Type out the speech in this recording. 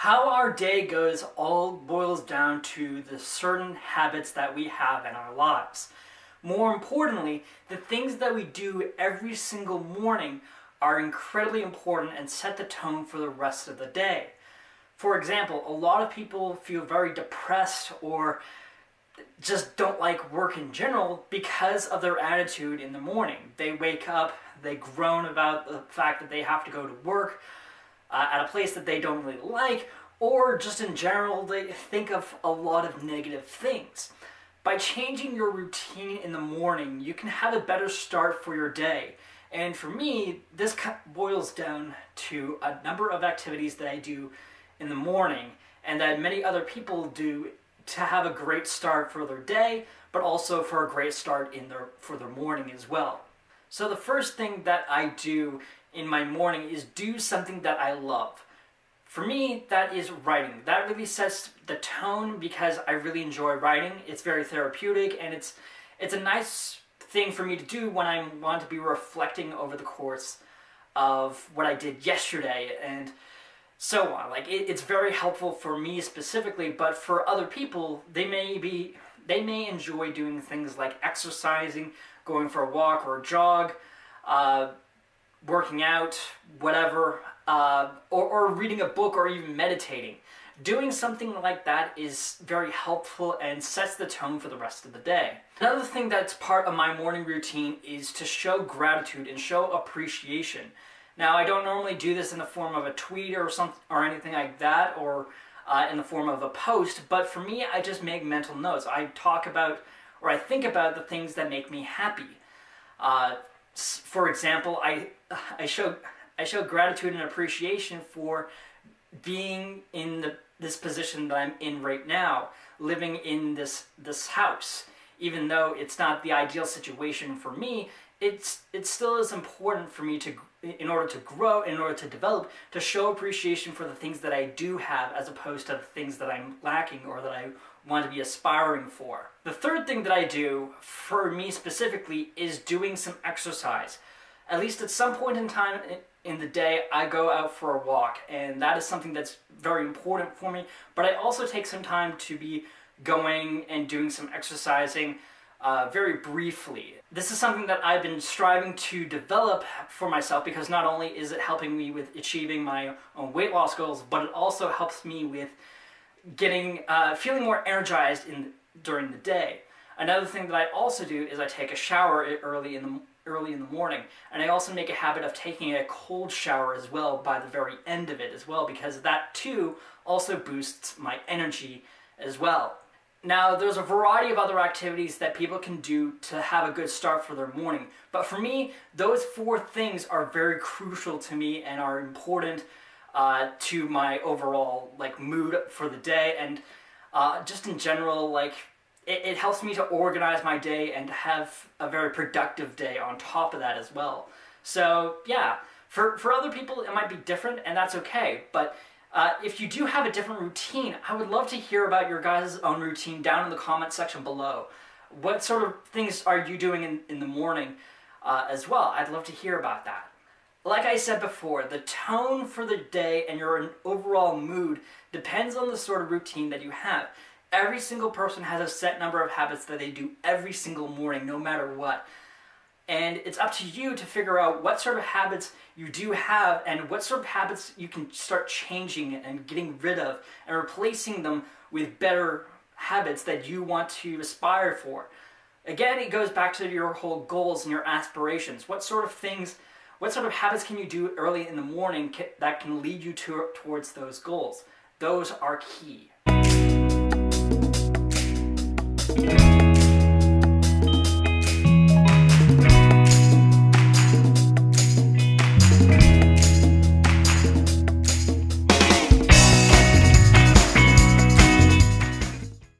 How our day goes all boils down to the certain habits that we have in our lives. More importantly, the things that we do every single morning are incredibly important and set the tone for the rest of the day. For example, a lot of people feel very depressed or just don't like work in general because of their attitude in the morning. They wake up, they groan about the fact that they have to go to work at a place that they don't really like, or just in general, they think of a lot of negative things. By changing your routine in the morning, you can have a better start for your day. And for me, this boils down to a number of activities that I do in the morning and that many other people do to have a great start for their day, but also for a great start for their morning as well. So the first thing that I do in my morning is do something that I love. For me, that is writing. That really sets the tone because I really enjoy writing. It's very therapeutic, and it's a nice thing for me to do when I want to be reflecting over the course of what I did yesterday and so on. It's very helpful for me specifically, but for other people, they may enjoy doing things like exercising, going for a walk or a jog, working out, whatever, or reading a book or even meditating. Doing something like that is very helpful and sets the tone for the rest of the day. Another thing that's part of my morning routine is to show gratitude and show appreciation. Now, I don't normally do this in the form of a tweet or anything like that, or in the form of a post, but for me, I just make mental notes. I talk about, or I think about the things that make me happy. For example, I show gratitude and appreciation for being in this position that I'm in right now, living in this house. Even though it's not the ideal situation for me, it still is important for me to, in order to grow, in order to develop, to show appreciation for the things that I do have as opposed to the things that I'm lacking or that I want to be aspiring for. The third thing that I do, for me specifically, is doing some exercise. At least at some point in time in the day, I go out for a walk, and that is something that's very important for me, but I also take some time to be going and doing some exercising very briefly. This is something that I've been striving to develop for myself because not only is it helping me with achieving my own weight loss goals, but it also helps me with feeling more energized during the day. Another thing that I also do is I take a shower early in the morning, and I also make a habit of taking a cold shower as well by the very end of it as well, because that too also boosts my energy as well. Now, there's a variety of other activities that people can do to have a good start for their morning, but for me, those four things are very crucial to me and are important to my overall mood for the day, and just in general, it helps me to organize my day and to have a very productive day on top of that as well. So yeah, for other people it might be different, and that's okay, but if you do have a different routine, I would love to hear about your guys' own routine down in the comment section below. What sort of things are you doing in the morning as well? I'd love to hear about that. Like I said before, the tone for the day and your overall mood depends on the sort of routine that you have. Every single person has a set number of habits that they do every single morning, no matter what. And it's up to you to figure out what sort of habits you do have and what sort of habits you can start changing and getting rid of and replacing them with better habits that you want to aspire for. Again, it goes back to your whole goals and your aspirations. What sort of habits can you do early in the morning that can lead you towards those goals? Those are key.